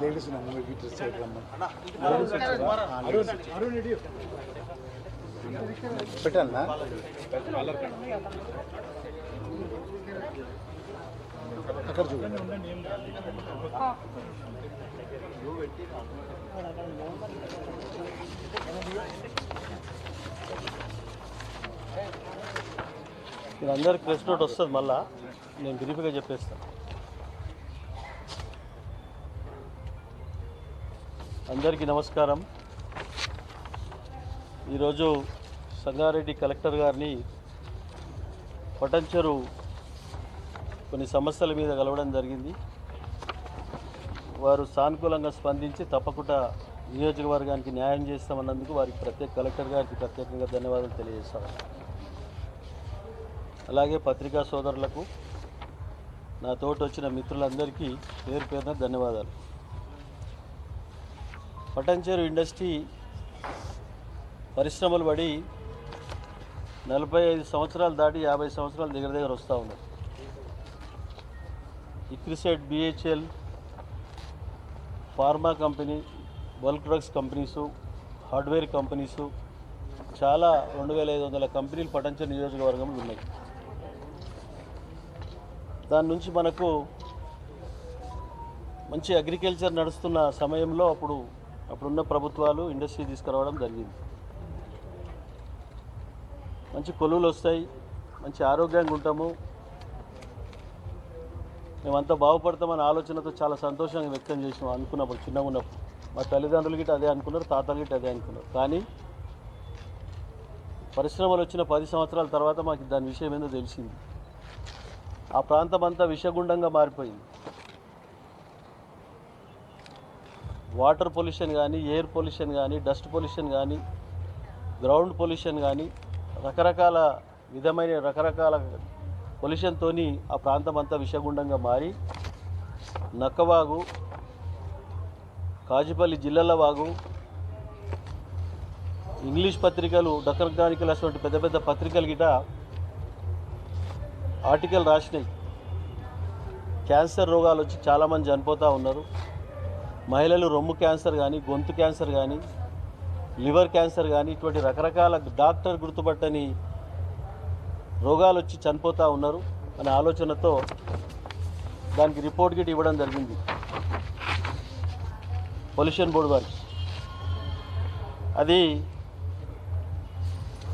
Ladies dress side పెట్టన్నా అక్కడ చూడండి. అందరికి ప్రెస్ నోట్ వస్తుంది, మళ్ళా నేను బ్రీఫ్గా చెప్పేస్తాను. అందరికీ నమస్కారం. ఈరోజు సంగారెడ్డి కలెక్టర్ గారిని పటంచెరు కొన్ని సమస్యల మీద కలవడం జరిగింది. వారు సానుకూలంగా స్పందించి తప్పకుండా నియోజకవర్గానికి న్యాయం చేస్తామన్నందుకు వారికి కలెక్టర్ గారికి ప్రత్యేకంగా ధన్యవాదాలు తెలియజేస్తాను. అలాగే పత్రికా సోదరులకు, నా తోటి వచ్చిన మిత్రులందరికీ పేరు పేరున ధన్యవాదాలు. పటంచెరు ఇండస్ట్రీ పరిశ్రమలు పడి 45 సంవత్సరాలు దాటి 50 సంవత్సరాల దగ్గర వస్తూ ఉన్నాయి. ICRISAT, BHEL, pharma company, bulk drugs companies, hardware companies, చాలా 2500 కంపెనీలు పటంచెరు నియోజకవర్గంలో ఉన్నాయి. దాని నుంచి మనకు మంచి అగ్రికల్చర్ నడుస్తున్న సమయంలో అప్పుడున్న ప్రభుత్వాలు ఇండస్ట్రీ తీసుకురావడం జరిగింది. మంచి కొలువులు వస్తాయి, మంచి ఆరోగ్యంగా ఉంటాము, మేమంతా బాగుపడతామనే ఆలోచనతో చాలా సంతోషంగా వ్యక్తం చేసినాం. అనుకున్నప్పుడు చిన్నగా ఉన్నప్పుడు మా తల్లిదండ్రులు గిట్ట అదే అనుకున్నారు, తాతలు గిట్ట అదే అనుకున్నారు. కానీ పరిశ్రమలు వచ్చిన 10 సంవత్సరాల తర్వాత మాకు దాని విషయం ఏందో తెలిసింది. ఆ ప్రాంతం అంతా విషగుండంగా మారిపోయింది. వాటర్ పొల్యూషన్ కానీ, ఎయిర్ పొల్యూషన్ కానీ, డస్ట్ పొల్యూషన్ కానీ, గ్రౌండ్ పొల్యూషన్ కానీ, రకరకాల పొల్యూషన్తో ఆ ప్రాంతం అంతా విషగుండంగా మారి నక్కవాగు, కాజుపల్లి జిల్లాల వాగు, ఇంగ్లీష్ పత్రికలు, డక్కన్ క్రానికల్ అటువంటి పెద్ద పెద్ద పత్రికలు గిట ఆర్టికల్ రాసినాయి. క్యాన్సర్ రోగాలు వచ్చి చాలామంది చనిపోతూ ఉన్నారు. మహిళలు రొమ్ము క్యాన్సర్ కానీ, గొంతు క్యాన్సర్ కానీ, లివర్ క్యాన్సర్ కానీ, ఇటువంటి రకరకాల డాక్టర్ గుర్తుపట్టని రోగాలు వచ్చి చనిపోతూ ఉన్నారు అనే ఆలోచనతో దానికి రిపోర్ట్ గిట్ ఇవ్వడం జరిగింది పొల్యూషన్ బోర్డు వారికి. అది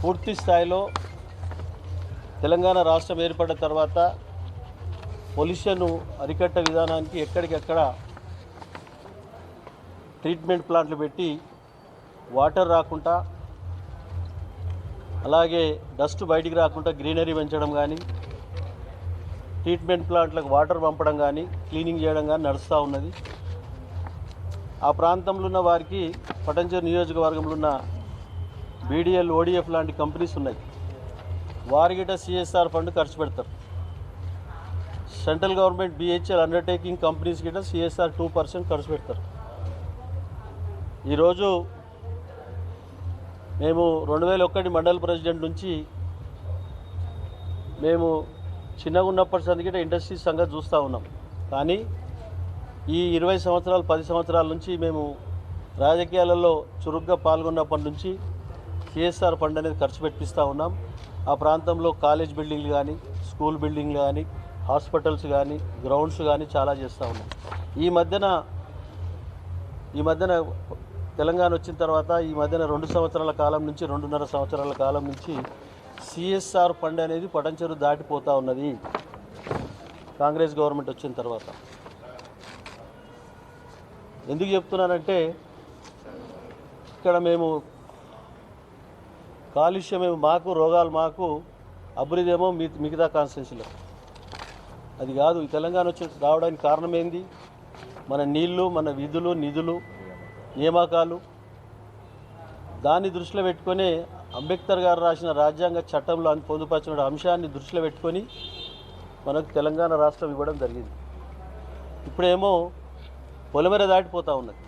పూర్తి స్థాయిలో తెలంగాణ రాష్ట్రం ఏర్పడిన తర్వాత పొల్యూషన్ అరికట్ట విధానానికి ఎక్కడికెక్కడ ట్రీట్మెంట్ ప్లాంట్లు పెట్టి వాటర్ రాకుండా, అలాగే డస్ట్ బయటికి రాకుండా గ్రీనరీ పెంచడం కానీ, ట్రీట్మెంట్ ప్లాంట్లకు వాటర్ పంపడం కానీ, క్లీనింగ్ చేయడం కానీ నడుస్తూ ఉన్నది. ఆ ప్రాంతంలో ఉన్న వారికి పటంచెరు నియోజకవర్గంలో ఉన్న బీడీఎల్, ఓడిఎఫ్ లాంటి కంపెనీస్ ఉన్నాయి. వారి గిట్ట సిఎస్ఆర్ ఫండ్ ఖర్చు పెడతారు. Central government BHEL undertaking companies గిట్ట సిఎస్ఆర్ 2% ఖర్చు పెడతారు. ఈరోజు మేము 2001 మండల ప్రెసిడెంట్ నుంచి మేము చిన్నగా ఉన్నప్పటి సందిగిట ఇండస్ట్రీ సంగతి చూస్తూ ఉన్నాం. కానీ ఈ 20 సంవత్సరాలు 10 సంవత్సరాల నుంచి మేము రాజకీయాలలో చురుగ్గా పాల్గొన్నప్పటి నుంచి సిఎస్ఆర్ ఫండ్ అనేది ఖర్చు పెట్టిస్తూ ఉన్నాం. ఆ ప్రాంతంలో కాలేజ్ బిల్డింగ్లు కానీ, స్కూల్ బిల్డింగ్లు కానీ, హాస్పిటల్స్ కానీ, గ్రౌండ్స్ కానీ చాలా చేస్తూ ఉన్నాం. ఈ మధ్యన తెలంగాణ వచ్చిన తర్వాత ఈ మధ్యన 2 సంవత్సరాల కాలం నుంచి 2.5 సంవత్సరాల కాలం నుంచి సిఎస్ఆర్ ఫండ్ అనేది పటంచెరు దాటిపోతూ ఉన్నది కాంగ్రెస్ గవర్నమెంట్ వచ్చిన తర్వాత. ఎందుకు చెప్తున్నానంటే ఇక్కడ మేము కాలుష్యమేమో మాకు, రోగాలు మాకు, అభివృద్ధి ఏమో మిగతా కాన్స్టిట్యున్సీలో. అది కాదు. ఈ తెలంగాణ వచ్చి రావడానికి కారణం ఏంది? మన నీళ్లు, మన విధులు, నిధులు, నియామకాలు. దాన్ని దృష్టిలో పెట్టుకొని అంబేద్కర్ గారు రాసిన రాజ్యాంగ చట్టంలో పొందుపరిచిన అంశాన్ని దృష్టిలో పెట్టుకొని మనకు తెలంగాణ రాష్ట్రం ఇవ్వడం జరిగింది. ఇప్పుడేమో పొలిమేర దాటిపోతూ ఉన్నది.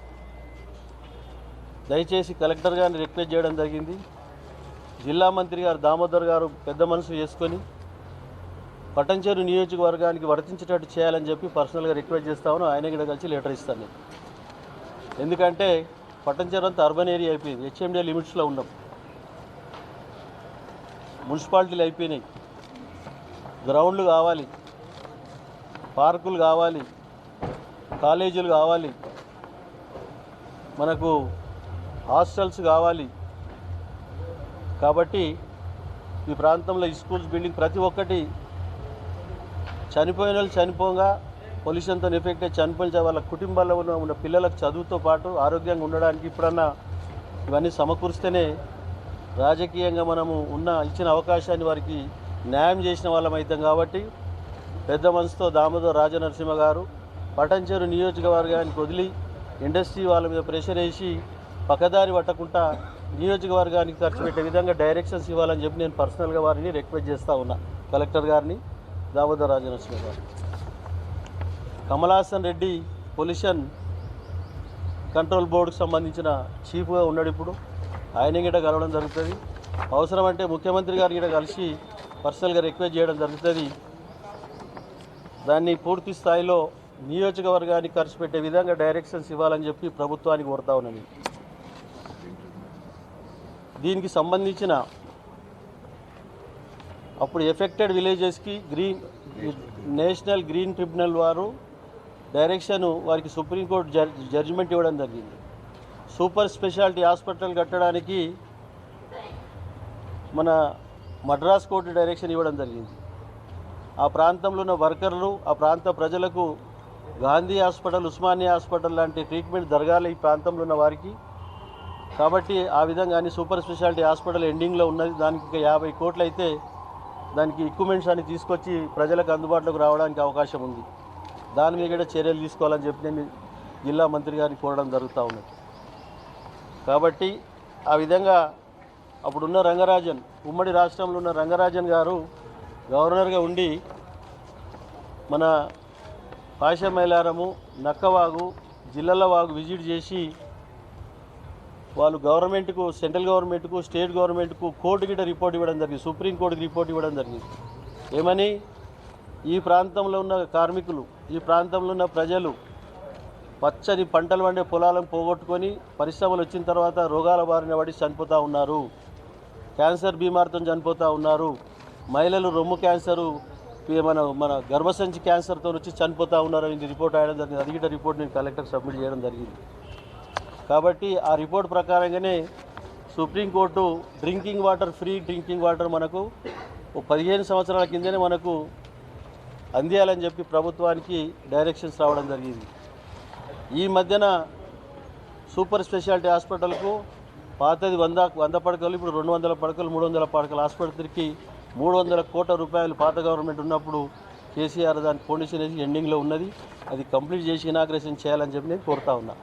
దయచేసి కలెక్టర్ గారిని రిక్వెస్ట్ చేయడం జరిగింది. జిల్లా మంత్రి గారు దామోదర్ గారు పెద్ద మనసు చేసుకొని పట్టంచెరు నియోజకవర్గానికి వర్తించేటట్టు చేయాలని చెప్పి పర్సనల్గా రిక్వెస్ట్ చేస్తాను. ఆయన కూడా కలిసి లెటర్ ఇస్తాను నేను. ఎందుకంటే పట్టంచెరు అంతా అర్బన్ ఏరియా అయిపోయింది. హెచ్ఎండిఏ లిమిట్స్లో ఉన్నాం. మున్సిపాలిటీలు అయిపోయినాయి. గ్రౌండ్లు కావాలి, పార్కులు కావాలి, కాలేజీలు కావాలి, మనకు హాస్టల్స్ కావాలి. కాబట్టి ఈ ప్రాంతంలో ఈ స్కూల్స్ బిల్డింగ్ ప్రతి ఒక్కటి చనిపోయిన వాళ్ళు చనిపోగా పొల్యూషన్తో ఎఫెక్ట్ అయ్యి చనిపోయిన వాళ్ళ కుటుంబాల్లో ఉన్న పిల్లలకు చదువుతో పాటు ఆరోగ్యంగా ఉండడానికి ఇప్పుడన్నా ఇవన్నీ సమకూరిస్తేనే రాజకీయంగా మనము ఇచ్చిన అవకాశాన్ని వారికి న్యాయం చేసిన వాళ్ళం అవుతాం. కాబట్టి పెద్ద మనసుతో దామోదర్ రాజనరసింహ గారు పట్టంచెరు నియోజకవర్గానికి వదిలి ఇండస్ట్రీ వాళ్ళ మీద ప్రెషర్ వేసి పక్కదారి పట్టకుండా నియోజకవర్గానికి ఖర్చు పెట్టే విధంగా డైరెక్షన్స్ ఇవ్వాలని చెప్పి నేను పర్సనల్గా వారిని రిక్వెస్ట్ చేస్తూ ఉన్నా. కలెక్టర్ గారిని, దామోదర్ రాజనరసింహ గారు. కమలాసన్ రెడ్డి పొల్యూషన్ కంట్రోల్ బోర్డుకు సంబంధించిన చీఫ్గా ఉన్నాడు. ఇప్పుడు ఆయన గిట్ట కలవడం జరుగుతుంది. అవసరం అంటే ముఖ్యమంత్రి గారు గిట్ట కలిసి పర్సనల్గా రిక్వెస్ట్ చేయడం జరుగుతుంది. దాన్ని పూర్తి స్థాయిలో నియోజకవర్గానికి ఖర్చు పెట్టే విధంగా డైరెక్షన్స్ ఇవ్వాలని చెప్పి ప్రభుత్వానికి కోరుతా ఉన్నాను. దీనికి సంబంధించిన అప్పుడు ఎఫెక్టెడ్ విలేజెస్కి నేషనల్ గ్రీన్ ట్రిబ్యునల్ వారు డైరెక్షన్ వారికి సుప్రీంకోర్టు జడ్జిమెంట్ ఇవ్వడం జరిగింది. సూపర్ స్పెషాలిటీ హాస్పిటల్ కట్టడానికి మన మద్రాస్ కోర్టు డైరెక్షన్ ఇవ్వడం జరిగింది. ఆ ప్రాంతంలో ఉన్న వర్కర్లు, ఆ ప్రాంత ప్రజలకు గాంధీ హాస్పిటల్, ఉస్మానియా హాస్పిటల్ లాంటి ట్రీట్మెంట్ జరగాలి ఈ ప్రాంతంలో ఉన్న వారికి. కాబట్టి ఆ విధంగా సూపర్ స్పెషాలిటీ హాస్పిటల్ ఎండింగ్లో ఉన్నది. దానికి 50 కోట్లు అయితే దానికి ఎక్విప్మెంట్స్ అని తీసుకొచ్చి ప్రజలకు అందుబాటులోకి రావడానికి అవకాశం ఉంది. దాని మీద కూడా చర్యలు తీసుకోవాలని చెప్పి నేను జిల్లా మంత్రి గారిని కోరడం జరుగుతూ ఉన్నది. కాబట్టి ఆ విధంగా అప్పుడున్న రంగరాజన్, ఉమ్మడి రాష్ట్రంలో ఉన్న రంగరాజన్ గారు గవర్నర్గా ఉండి మన పాశమైలారము, నక్కవాగు, జిల్లల వాగు విజిట్ చేసి వాళ్ళు గవర్నమెంట్కు, సెంట్రల్ గవర్నమెంట్కు, స్టేట్ గవర్నమెంట్కు కోర్టు గిట్ట రిపోర్ట్ ఇవ్వడం జరిగింది. సుప్రీంకోర్టుకి రిపోర్ట్ ఇవ్వడం జరిగింది. ఏమని? ఈ ప్రాంతంలో ఉన్న కార్మికులు, ఈ ప్రాంతంలో ఉన్న ప్రజలు పచ్చని పంటలు పండే పొలాలను పోగొట్టుకొని పరిశ్రమలు వచ్చిన తర్వాత రోగాల బారిన పడి చనిపోతూ ఉన్నారు. క్యాన్సర్ బీమార్తో చనిపోతూ ఉన్నారు. మహిళలు రొమ్ము క్యాన్సరు, మన గర్భసంచి క్యాన్సర్తో వచ్చి చనిపోతూ ఉన్నారు అని రిపోర్ట్ రాయడం జరిగింది. అది గిట్ట రిపోర్ట్ నేను కలెక్టర్ సబ్మిట్ చేయడం జరిగింది. కాబట్టి ఆ రిపోర్ట్ ప్రకారంగానే సుప్రీంకోర్టు ఫ్రీ డ్రింకింగ్ వాటర్ మనకు 15 సంవత్సరాల కిందనే మనకు అందియాలని చెప్పి ప్రభుత్వానికి డైరెక్షన్స్ రావడం జరిగింది. ఈ మధ్యన సూపర్ స్పెషాలిటీ హాస్పిటల్కు పాతది 100 పడకలు, ఇప్పుడు 200 పడకలు, 300 పడకల ఆసుపత్రికి 300 కోట్ల రూపాయలు పాత గవర్నమెంట్ ఉన్నప్పుడు కేసీఆర్ దానికి ఫౌండేషన్ వేసి ఎండింగ్లో ఉన్నది. అది కంప్లీట్ చేసి ఇనాగ్రేషన్ చేయాలని చెప్పి నేను కోరుతా ఉన్నా.